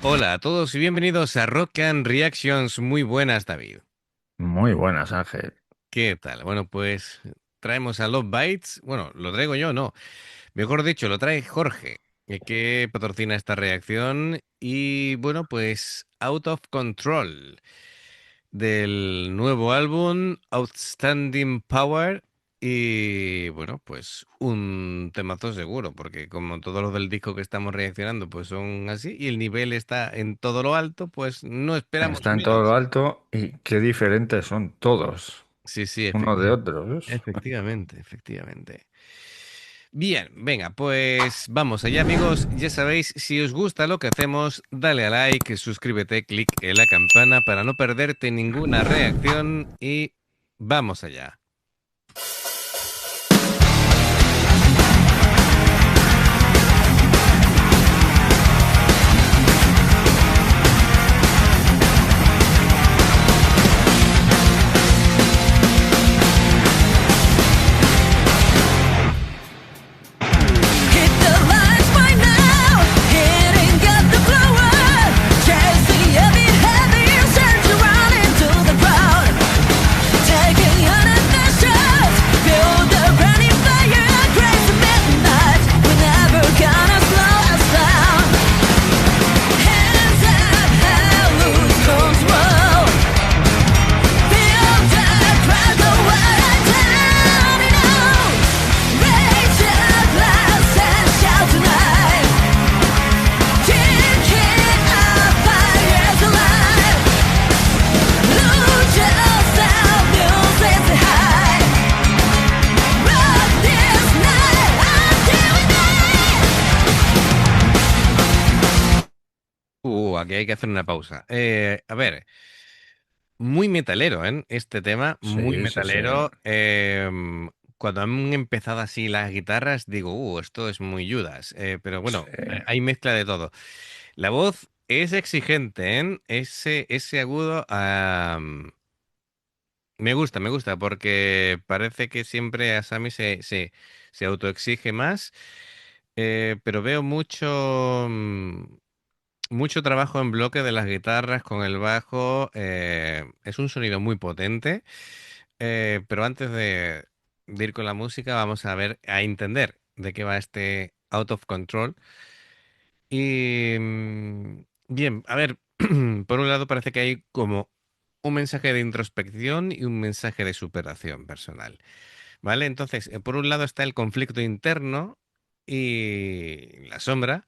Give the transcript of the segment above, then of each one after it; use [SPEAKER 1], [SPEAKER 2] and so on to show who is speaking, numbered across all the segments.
[SPEAKER 1] Hola a todos y bienvenidos a Rock and Reactions. Muy buenas, David.
[SPEAKER 2] Muy buenas, Ángel.
[SPEAKER 1] ¿Qué tal? Bueno, pues traemos a Love Bites. Bueno, lo traigo yo, no. Mejor dicho, lo trae Jorge, que patrocina esta reacción. Y bueno, pues Out of Control, del nuevo álbum Outstanding Power. Y bueno, pues un temazo seguro, porque como todos los del disco que estamos reaccionando pues son así y el nivel está en todo lo alto, pues no esperamos
[SPEAKER 2] Está en todo lo
[SPEAKER 1] menos.
[SPEAKER 2] alto y qué diferentes son todos
[SPEAKER 1] Sí, sí,
[SPEAKER 2] uno de otros.
[SPEAKER 1] efectivamente, efectivamente. Bien, venga, pues vamos allá, amigos. Ya sabéis, si os gusta lo que hacemos, dale a like, suscríbete, clic en la campana para no perderte ninguna reacción y vamos allá.
[SPEAKER 3] Hit the lights right now, hitting up the floor. Chasing every heavy surge around into the crowd. Taking unintentions, feel the burning fire, crazy midnight. We're never gonna slow us down. Hands up, hell, lose control. Feel the crowd go wild down, you know. Raise your glass and shout tonight. Kicking our fires alive. Lose yourself, music's high. Rock this night until we
[SPEAKER 1] Aquí hay que hacer una pausa. A ver, muy metalero, ¿eh? Este tema, muy
[SPEAKER 2] Sí, sí, sí.
[SPEAKER 1] metalero. Cuando han empezado así las guitarras, digo, esto es muy Judas. Pero
[SPEAKER 2] Sí.
[SPEAKER 1] bueno, hay mezcla de todo. La voz es exigente, ¿eh? Ese agudo, me gusta, porque parece que siempre Asami se autoexige más, pero veo mucho trabajo en bloque de las guitarras con el bajo. Es un sonido muy potente, pero antes de ir con la música, vamos a ver, a entender de qué va este Out of Control. Y bien, a ver, por un lado parece que hay como un mensaje de introspección y un mensaje de superación personal, ¿vale? Entonces, por un lado está el conflicto interno y la sombra,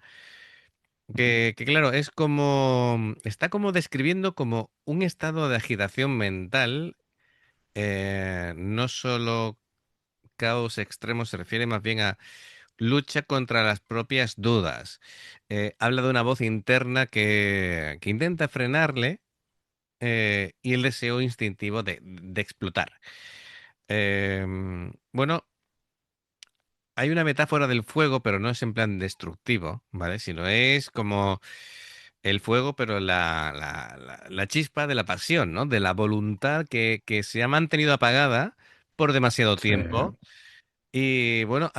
[SPEAKER 1] que claro, es como, está como describiendo como un estado de agitación mental, no solo caos extremo, se refiere más bien a lucha contra las propias dudas. Habla de una voz interna que intenta frenarle y el deseo instintivo de explotar. Bueno, hay una metáfora del fuego, pero no es en plan destructivo, ¿vale? Sino es como el fuego, pero la chispa de la pasión, ¿no? De la voluntad que se ha mantenido apagada por demasiado
[SPEAKER 2] Sí.
[SPEAKER 1] tiempo. Y bueno,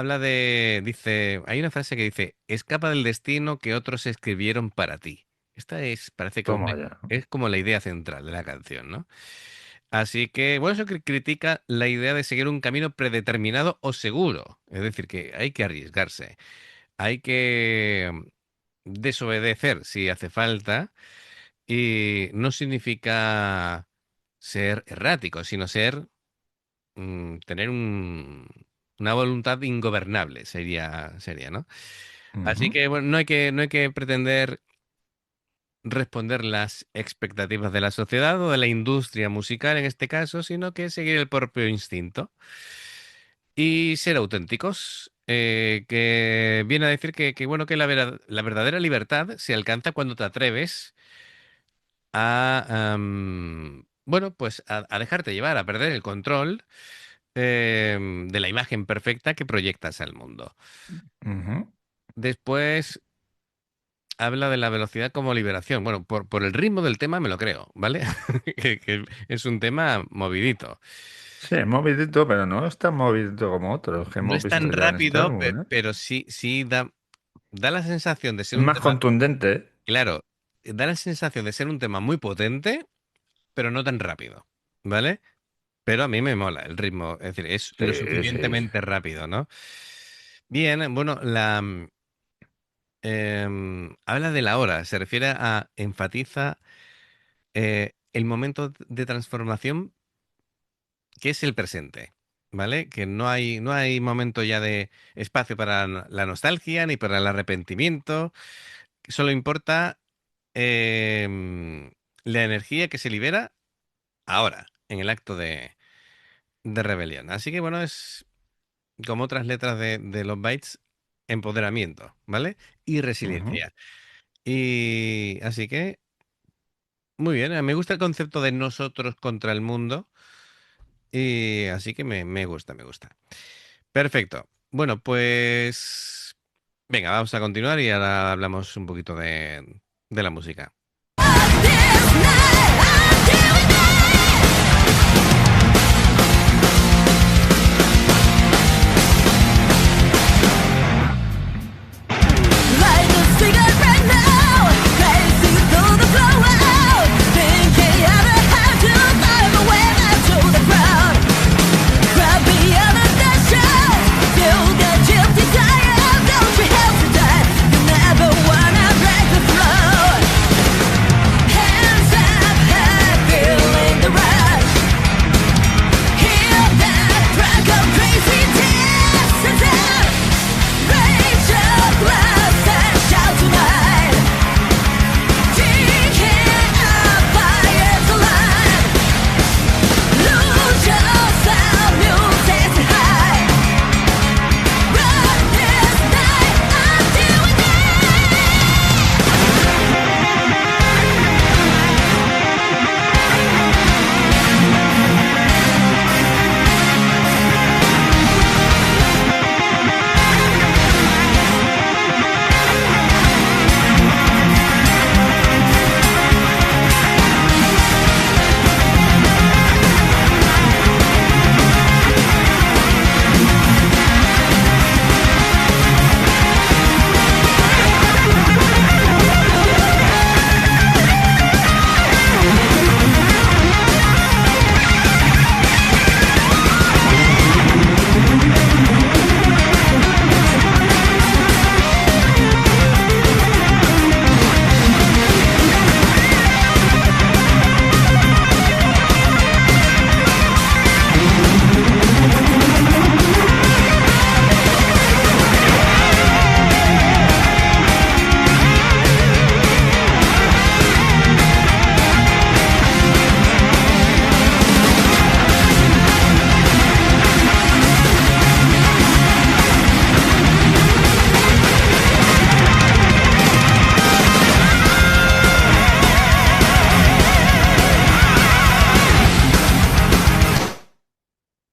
[SPEAKER 1] dice, hay una frase que dice, escapa del destino que otros escribieron para ti. Parece que
[SPEAKER 2] Toma ya.
[SPEAKER 1] es como la idea central de la canción, ¿no? Así que, bueno, eso que critica la idea de seguir un camino predeterminado o seguro. Es decir, que hay que arriesgarse, hay que desobedecer si hace falta, y no significa ser errático, sino tener una voluntad ingobernable, sería, ¿no? Así
[SPEAKER 2] Ujú.
[SPEAKER 1] que, bueno, no hay que pretender responder las expectativas de la sociedad o de la industria musical en este caso, sino que seguir el propio instinto y ser auténticos. Que viene a decir bueno, que la verdadera libertad se alcanza cuando te atreves bueno, pues a dejarte llevar, a perder el control de la imagen perfecta que proyectas al mundo.
[SPEAKER 2] Ujú.
[SPEAKER 1] Después habla de la velocidad como liberación. Bueno, por el ritmo del tema me lo creo, ¿vale? Que es un tema movidito.
[SPEAKER 2] Sí, es movidito, pero no es tan movidito como otros que
[SPEAKER 1] No
[SPEAKER 2] hemos
[SPEAKER 1] es tan
[SPEAKER 2] visto ya en este
[SPEAKER 1] rápido,
[SPEAKER 2] álbum, ¿eh?
[SPEAKER 1] pero sí da la sensación de ser
[SPEAKER 2] Es
[SPEAKER 1] un
[SPEAKER 2] más
[SPEAKER 1] tema,
[SPEAKER 2] contundente.
[SPEAKER 1] claro, da la sensación de ser un tema muy potente, pero no tan rápido, ¿vale? Pero a mí me mola el ritmo, es decir, es lo
[SPEAKER 2] Sí, sí.
[SPEAKER 1] suficientemente rápido, ¿no? Bien, bueno, habla de la hora, se refiere a, enfatiza el momento de transformación que es el presente, ¿vale? Que no hay momento ya de espacio para la nostalgia ni para el arrepentimiento, solo importa la energía que se libera ahora, en el acto de rebelión. Así que bueno, es como otras letras de los bytes, empoderamiento, ¿vale? Y
[SPEAKER 2] Ujú,
[SPEAKER 1] resiliencia. Y así que, muy bien, me gusta el concepto de nosotros contra el mundo. Y así que me gusta, me gusta. Perfecto. Bueno, pues venga, vamos a continuar y ahora hablamos un poquito de la música.
[SPEAKER 3] This night I'm doing Light a cigarette now, racing through the crowd, thinking ever how to find a way back to the crowd. Grab the other dashes, feel the chill desire, don't you hesitate, you never wanna break the flow. Hands up, head, feeling the rush. Hear that crack of crazy distance. Raise your glass and shout tonight. Drinking up fires alive. Lose yourself, music's high. Run this night, I'm doing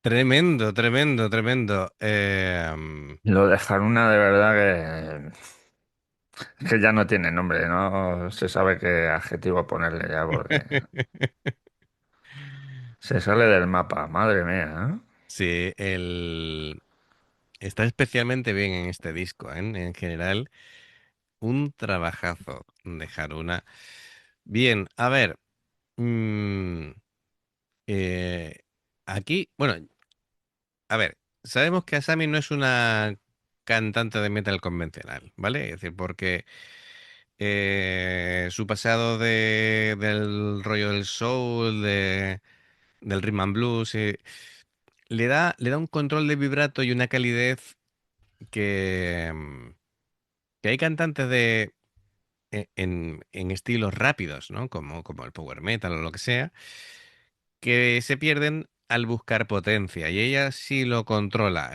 [SPEAKER 1] Tremendo, tremendo, tremendo.
[SPEAKER 2] Lo de Haruna de verdad que ya no tiene nombre, no se sabe qué adjetivo ponerle ya porque se sale del mapa, madre mía, ¿eh?
[SPEAKER 1] Sí, está especialmente bien en este disco, ¿eh? En general, un trabajazo de Haruna. Bien, a ver. mm, eh, aquí, bueno, a ver, sabemos que Asami no es una cantante de metal convencional, ¿vale? Es decir, porque su pasado del rollo del soul, del rhythm and blues, le da un control de vibrato y una calidez que, que hay cantantes en estilos rápidos, ¿no? Como el power metal o lo que sea, que se pierden al buscar potencia y ella sí lo controla.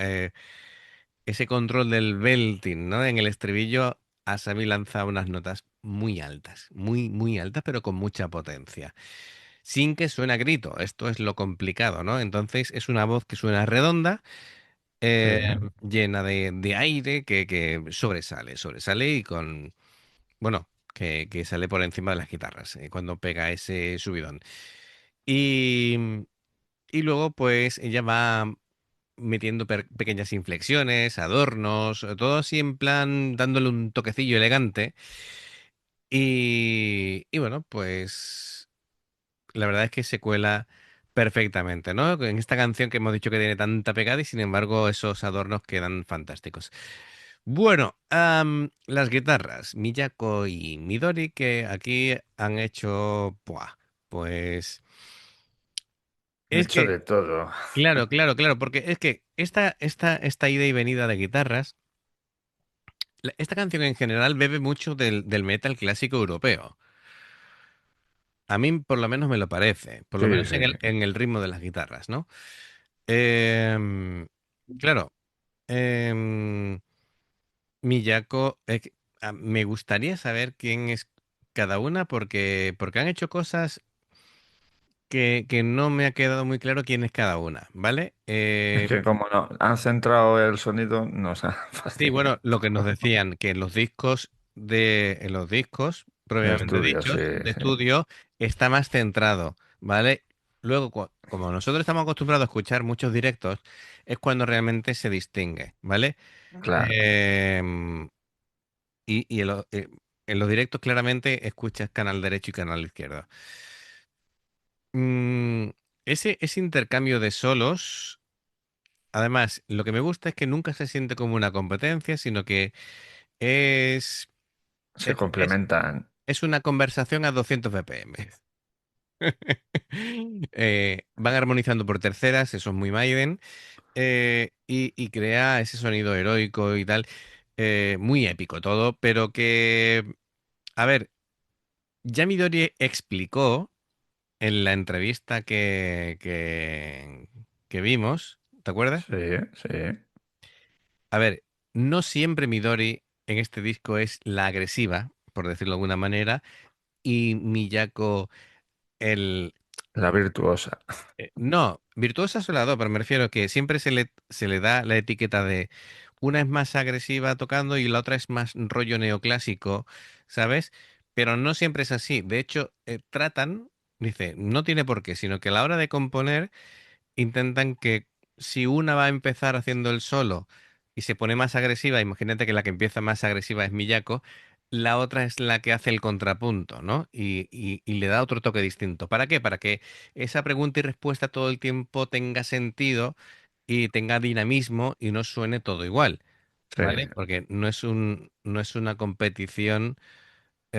[SPEAKER 1] Ese control del belting, ¿no? En el estribillo, Asami lanza unas notas muy altas, muy, muy altas, pero con mucha potencia, sin que suene a grito. Esto es lo complicado, ¿no? Entonces es una voz que suena redonda,
[SPEAKER 2] Sí.
[SPEAKER 1] eh, llena de aire, que sobresale y bueno, que sale por encima de las guitarras, cuando pega ese subidón. Y, y luego, pues, ella va metiendo pequeñas inflexiones, adornos, todo así en plan dándole un toquecillo elegante. bueno, pues la verdad es que se cuela perfectamente, ¿no? En esta canción que hemos dicho que tiene tanta pegada y sin embargo esos adornos quedan fantásticos. Bueno, las guitarras, Miyako y Midori, que aquí han hecho, ¡buah! Pues
[SPEAKER 2] He
[SPEAKER 1] es
[SPEAKER 2] hecho
[SPEAKER 1] que,
[SPEAKER 2] de todo.
[SPEAKER 1] claro, claro, claro, porque es que esta ida y venida de guitarras, esta canción en general bebe mucho del metal clásico europeo. A mí por lo menos me lo parece, por lo
[SPEAKER 2] Sí,
[SPEAKER 1] menos
[SPEAKER 2] sí.
[SPEAKER 1] en el ritmo de las guitarras, ¿no? Em, claro, em, Miyako, me gustaría saber quién es cada una porque han hecho cosas que no me ha quedado muy claro quién es cada una, ¿vale?
[SPEAKER 2] Es que como no han centrado el sonido, nos ha
[SPEAKER 1] Sí,
[SPEAKER 2] fastidiado.
[SPEAKER 1] bueno, lo que nos decían, que en los discos,
[SPEAKER 2] De
[SPEAKER 1] propiamente
[SPEAKER 2] estudio, sí,
[SPEAKER 1] dichos, de
[SPEAKER 2] sí.
[SPEAKER 1] estudio, está más centrado, ¿vale? Luego, como nosotros estamos acostumbrados a escuchar muchos directos, es cuando realmente se distingue, ¿vale?
[SPEAKER 2] Claro.
[SPEAKER 1] Em, y en los directos claramente escuchas canal derecho y canal izquierdo. Mm, ese intercambio de solos, además, lo que me gusta es que nunca se siente como una competencia, sino que es,
[SPEAKER 2] Se
[SPEAKER 1] es, es-
[SPEAKER 2] complementan.
[SPEAKER 1] es una conversación a 200 BPM. Van armonizando por terceras, eso es muy Maiden, y crea ese sonido heroico y tal, muy épico todo, pero que, a ver, ya Midori explicó en la entrevista que vimos, ¿te acuerdas?
[SPEAKER 2] Sí, sí.
[SPEAKER 1] A ver, no siempre Midori en este disco es la agresiva, por decirlo de alguna manera, y Miyako el...
[SPEAKER 2] La virtuosa.
[SPEAKER 1] no, virtuosa son las dos, pero me refiero a que siempre se le da la etiqueta de una es más agresiva tocando y la otra es más rollo neoclásico, ¿sabes? Pero no siempre es así. De hecho, tratan, dice, no tiene por qué, sino que a la hora de componer intentan que si una va a empezar haciendo el solo y se pone más agresiva, imagínate que la que empieza más agresiva es Miyako, la otra es la que hace el contrapunto, ¿no? Y le da otro toque distinto. ¿Para qué? Para que esa pregunta y respuesta todo el tiempo tenga sentido y tenga dinamismo y no suene todo igual,
[SPEAKER 2] Sí,
[SPEAKER 1] ¿vale? Porque no es una competición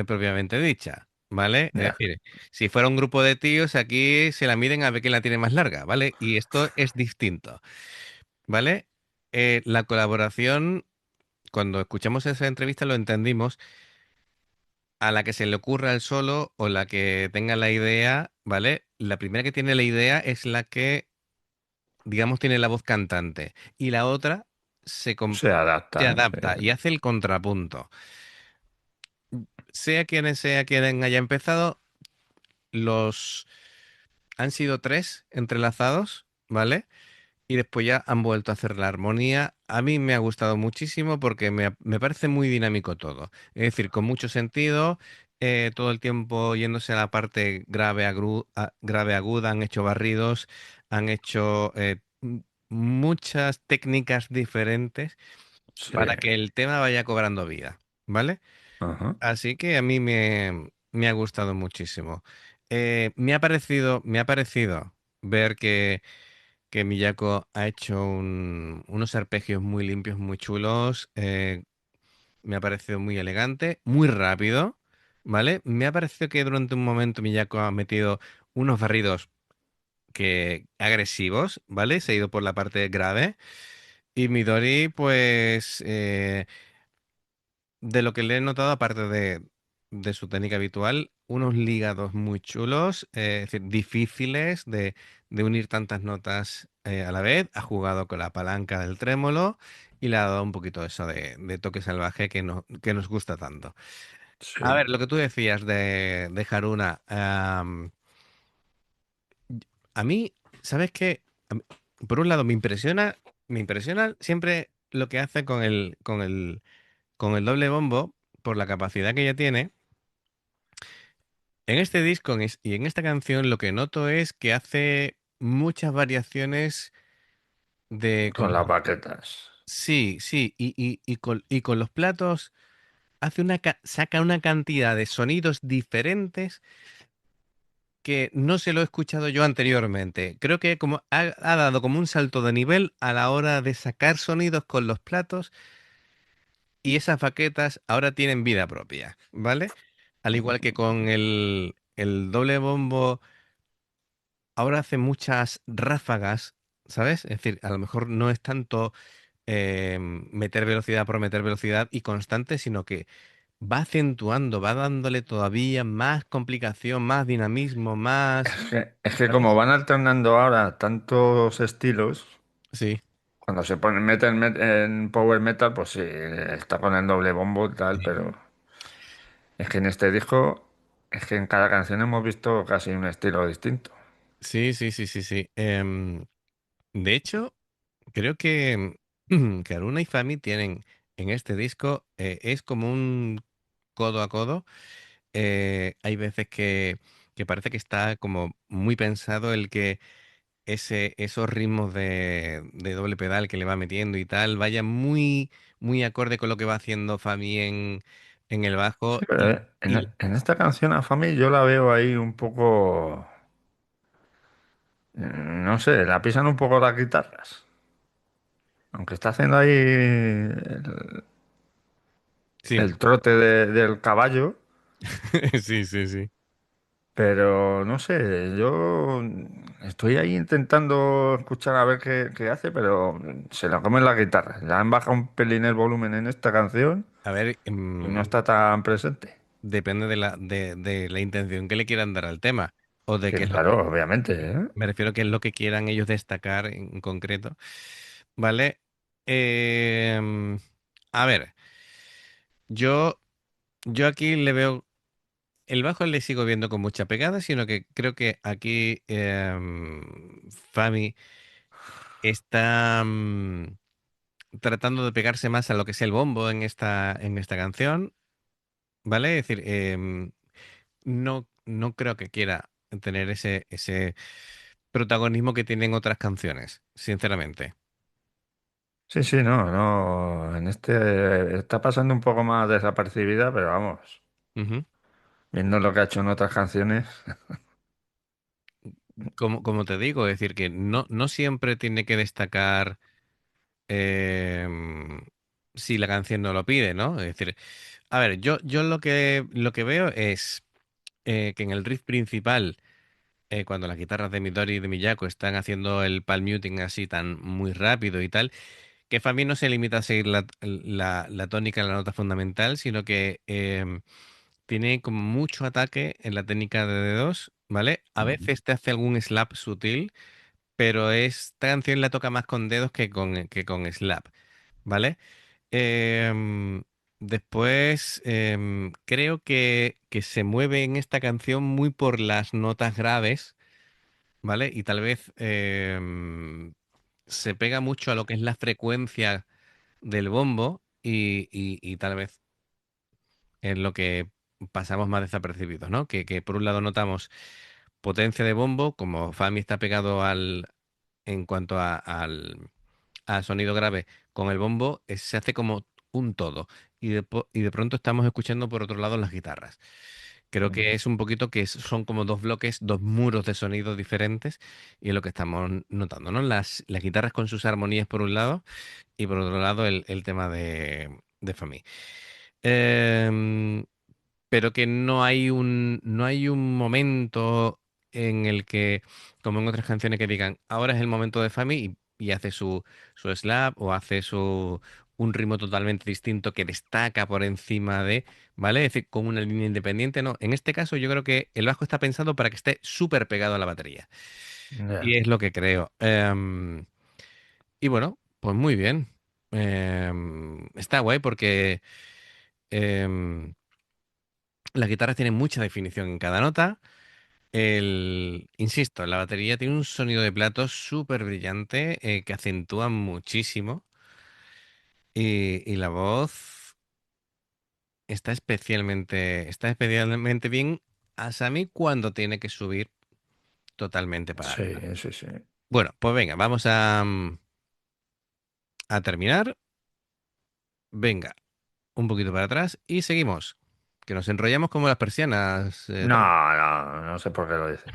[SPEAKER 1] propiamente dicha, ¿vale? Es
[SPEAKER 2] ya.
[SPEAKER 1] decir, si fuera un grupo de tíos, aquí se la miden a ver quién la tiene más larga, ¿vale? Y esto es distinto, ¿vale? La colaboración, cuando escuchamos esa entrevista lo entendimos, a la que se le ocurra el solo o la que tenga la idea, ¿vale? La primera que tiene la idea es la que, digamos, tiene la voz cantante y la otra se, com-
[SPEAKER 2] Se
[SPEAKER 1] se
[SPEAKER 2] adaptan, sí.
[SPEAKER 1] adapta y hace el contrapunto. Sea quien haya empezado, los han sido tres entrelazados, ¿vale? Y después ya han vuelto a hacer la armonía. A mí me ha gustado muchísimo porque me parece muy dinámico todo. Es decir, con mucho sentido, todo el tiempo yéndose a la parte grave, grave aguda, han hecho barridos, han hecho muchas técnicas diferentes
[SPEAKER 2] Sí.
[SPEAKER 1] para que el tema vaya cobrando vida, ¿vale?
[SPEAKER 2] Ajá.
[SPEAKER 1] Así que a mí me ha gustado muchísimo. Me ha parecido ver que Miyako ha hecho unos arpegios muy limpios, muy chulos. Me ha parecido muy elegante, muy rápido, ¿vale? Me ha parecido que durante un momento Miyako ha metido unos barridos que agresivos, ¿vale? Se ha ido por la parte grave. Y Midori, pues, de lo que le he notado, aparte de su técnica habitual, unos ligados muy chulos, es decir, difíciles de unir tantas notas a la vez. Ha jugado con la palanca del trémolo y le ha dado un poquito eso de toque salvaje que, no, que nos gusta tanto.
[SPEAKER 2] Sí.
[SPEAKER 1] A ver, lo que tú decías de Haruna, a mí, ¿sabes qué? A mí, por un lado, me impresiona siempre lo que hace con el doble bombo, por la capacidad que ella tiene. En este disco y en esta canción lo que noto es que hace muchas variaciones de
[SPEAKER 2] Con las
[SPEAKER 1] como...
[SPEAKER 2] baquetas.
[SPEAKER 1] Sí, sí, y con los platos saca una cantidad de sonidos diferentes que no se lo he escuchado yo anteriormente. Creo que ha dado como un salto de nivel a la hora de sacar sonidos con los platos y esas baquetas ahora tienen vida propia, ¿vale? Al igual que con el doble bombo, ahora hace muchas ráfagas, ¿sabes? Es decir, a lo mejor no es tanto meter velocidad por meter velocidad y constante, sino que va acentuando, va dándole todavía más complicación, más dinamismo, más...
[SPEAKER 2] Es que como
[SPEAKER 1] ¿Sabes?
[SPEAKER 2] van alternando ahora tantos estilos,
[SPEAKER 1] Sí,
[SPEAKER 2] cuando se meten en power metal, pues sí, está con el doble bombo y tal,
[SPEAKER 1] sí,
[SPEAKER 2] pero es que en este disco, es que en cada canción hemos visto casi un estilo distinto.
[SPEAKER 1] sí, sí, sí, sí, sí. De hecho, creo que, que Aruna y Fami tienen en este disco, es como un codo a codo. Hay veces que parece que está como muy pensado el que esos ritmos de doble pedal que le va metiendo y tal, vaya muy, muy acorde con lo que va haciendo Fami en el bajo.
[SPEAKER 2] Sí, pero en,
[SPEAKER 1] Y
[SPEAKER 2] en esta canción a Fami yo la veo ahí un poco, no sé, la pisan un poco las guitarras. Aunque está haciendo ahí
[SPEAKER 1] sí,
[SPEAKER 2] el trote del caballo,
[SPEAKER 1] sí, sí, sí.
[SPEAKER 2] pero no sé, yo estoy ahí intentando escuchar a ver qué hace, pero se la comen las guitarras. Ya han bajado un pelín el volumen en esta canción
[SPEAKER 1] A ver,
[SPEAKER 2] y no está tan presente.
[SPEAKER 1] depende de la intención que le quieran dar al tema o de
[SPEAKER 2] Que
[SPEAKER 1] qué es lo que...
[SPEAKER 2] claro, obviamente, ¿eh?
[SPEAKER 1] Me refiero a qué es lo que quieran ellos destacar en concreto. ¿Vale? Em, a ver, yo, yo aquí le veo... El bajo le sigo viendo con mucha pegada, sino que creo que aquí Fami está tratando de pegarse más a lo que es el bombo en esta canción, ¿vale? Es decir, no, no creo que quiera tener ese protagonismo que tienen otras canciones, sinceramente.
[SPEAKER 2] Sí, sí, no, no. En este está pasando un poco más desapercibida, pero vamos,
[SPEAKER 1] Ujú.
[SPEAKER 2] viendo lo que ha hecho en otras canciones.
[SPEAKER 1] Como te digo, es decir, que no, no siempre tiene que destacar em, si la canción no lo pide, ¿no? Es decir, a ver, yo lo que veo es que en el riff principal, cuando las guitarras de Midori y de Miyako están haciendo el palm muting así tan muy rápido y tal, que Fabi no se limita a seguir la tónica en la nota fundamental, sino que tiene como mucho ataque en la técnica de dedos, ¿vale? A
[SPEAKER 2] Ujú.
[SPEAKER 1] veces te hace algún slap sutil, pero esta canción la toca más con dedos que con slap, ¿vale? Em, después, creo que se mueve en esta canción muy por las notas graves, ¿vale? Y tal vez se pega mucho a lo que es la frecuencia del bombo y tal vez es lo que pasamos más desapercibidos, ¿no? Que por un lado notamos potencia de bombo, como Fami está pegado en cuanto al sonido grave con el bombo, se hace como un todo. Y de pronto estamos escuchando por otro lado las guitarras. Creo que es un poquito que son como dos bloques, dos muros de sonido diferentes, y es lo que estamos notando, ¿no? Las guitarras con sus armonías por un lado, y por otro lado el tema de Fami. Em, pero que no hay un momento en el que, como en otras canciones, que digan, ahora es el momento de Fami y hace su slap o hace un ritmo totalmente distinto que destaca por encima de, ¿vale? Es decir, con una línea independiente, no. En este caso yo creo que el bajo está pensado para que esté súper pegado a la batería. Y
[SPEAKER 2] Ya.
[SPEAKER 1] es lo que creo. Y bueno, pues muy bien. Está guay porque... em, las guitarras tienen mucha definición en cada nota. Insisto, la batería tiene un sonido de plato súper brillante que acentúa muchísimo y la voz está especialmente bien a Sammy cuando tiene que subir totalmente para
[SPEAKER 2] Sí,
[SPEAKER 1] arriba.
[SPEAKER 2] sí, sí.
[SPEAKER 1] Bueno, pues venga, vamos a terminar. Venga, un poquito para atrás y seguimos. Que nos enrollamos como las persianas,
[SPEAKER 2] No,
[SPEAKER 1] Tony.
[SPEAKER 2] no, no sé por qué lo dices.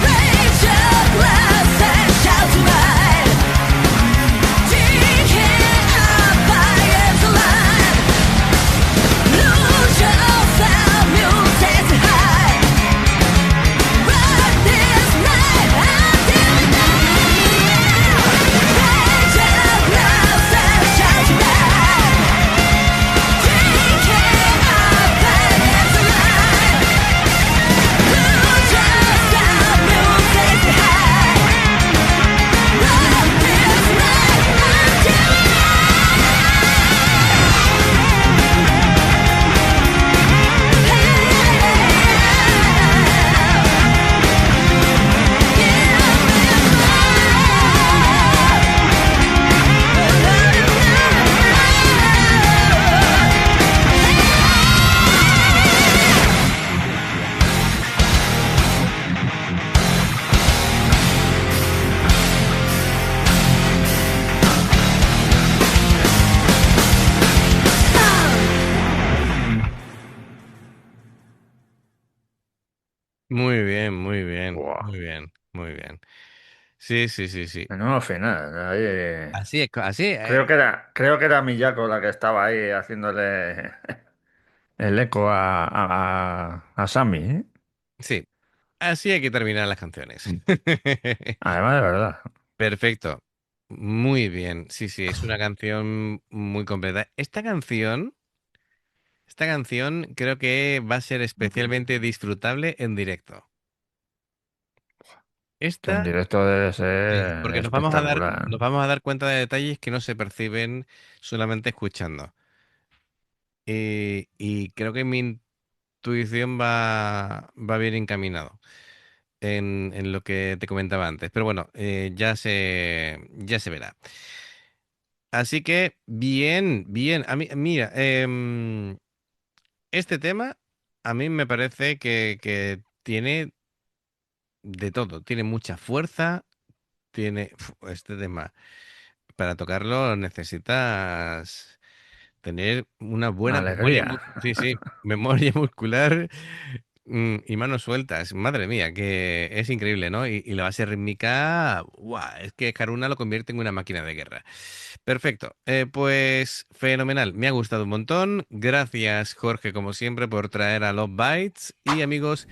[SPEAKER 3] Raise your glass and shout tonight. Drinking our fires alive. Lose yourself, music's high. Ride this night until the night. Raise your glass and shout tonight. Drinking our fires alive. Lose yourself, music's high. Ride this night until
[SPEAKER 1] Muy bien, muy bien,
[SPEAKER 2] Buah,
[SPEAKER 1] muy bien, muy bien. Sí, sí, sí, sí.
[SPEAKER 2] menudo final. Ahí,
[SPEAKER 1] Así es, así,
[SPEAKER 2] creo que era Miyako la que estaba ahí haciéndole el eco a Sammy, ¿eh?
[SPEAKER 1] sí, así hay que terminar las canciones.
[SPEAKER 2] Además, de verdad.
[SPEAKER 1] Perfecto. Muy bien. Sí, sí, es una canción muy completa. Esta canción creo que va a ser especialmente disfrutable en directo.
[SPEAKER 2] Esto en
[SPEAKER 1] Esta,
[SPEAKER 2] directo debe
[SPEAKER 1] sí,
[SPEAKER 2] ser
[SPEAKER 1] porque nos
[SPEAKER 2] espectacular.
[SPEAKER 1] vamos a dar cuenta de detalles que no se perciben solamente escuchando. Y creo que mi intuición va bien encaminado en lo que te comentaba antes. Pero bueno, ya se verá. Así que, bien, bien. A mí, mira, este tema a mí me parece que tiene de todo. Tiene mucha fuerza, este tema. Para tocarlo necesitas tener una buena memoria,
[SPEAKER 2] Alegría.
[SPEAKER 1] sí, sí, memoria muscular, y manos sueltas. Madre mía, que es increíble, ¿no? Y la base rítmica, ¡guau! Es que Karuna lo convierte en una máquina de guerra. Perfecto, pues fenomenal, me ha gustado un montón. Gracias, Jorge, como siempre, por traer a Love Bites. Y amigos,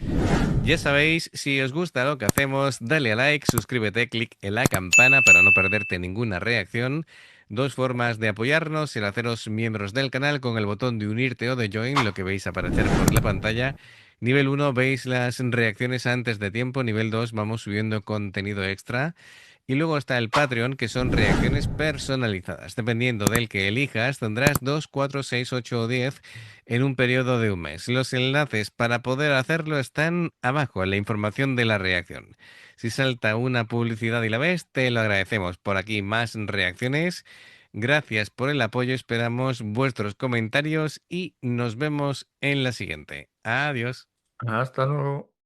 [SPEAKER 1] ya sabéis, si os gusta lo que hacemos, dale a like, suscríbete, clic en la campana para no perderte ninguna reacción. Dos formas de apoyarnos: el haceros miembros del canal con el botón de unirte o de join, lo que veis aparecer por la pantalla. Nivel 1 veis las reacciones antes de tiempo, nivel 2 vamos subiendo contenido extra. Y luego está el Patreon, que son reacciones personalizadas. Dependiendo del que elijas, tendrás 2, 4, 6, 8 o 10 en un periodo de un mes. Los enlaces para poder hacerlo están abajo en la información de la reacción. Si salta una publicidad y la ves, te lo agradecemos. Por aquí más reacciones. Gracias por el apoyo, esperamos vuestros comentarios y nos vemos en la siguiente. Adiós.
[SPEAKER 2] Hasta luego.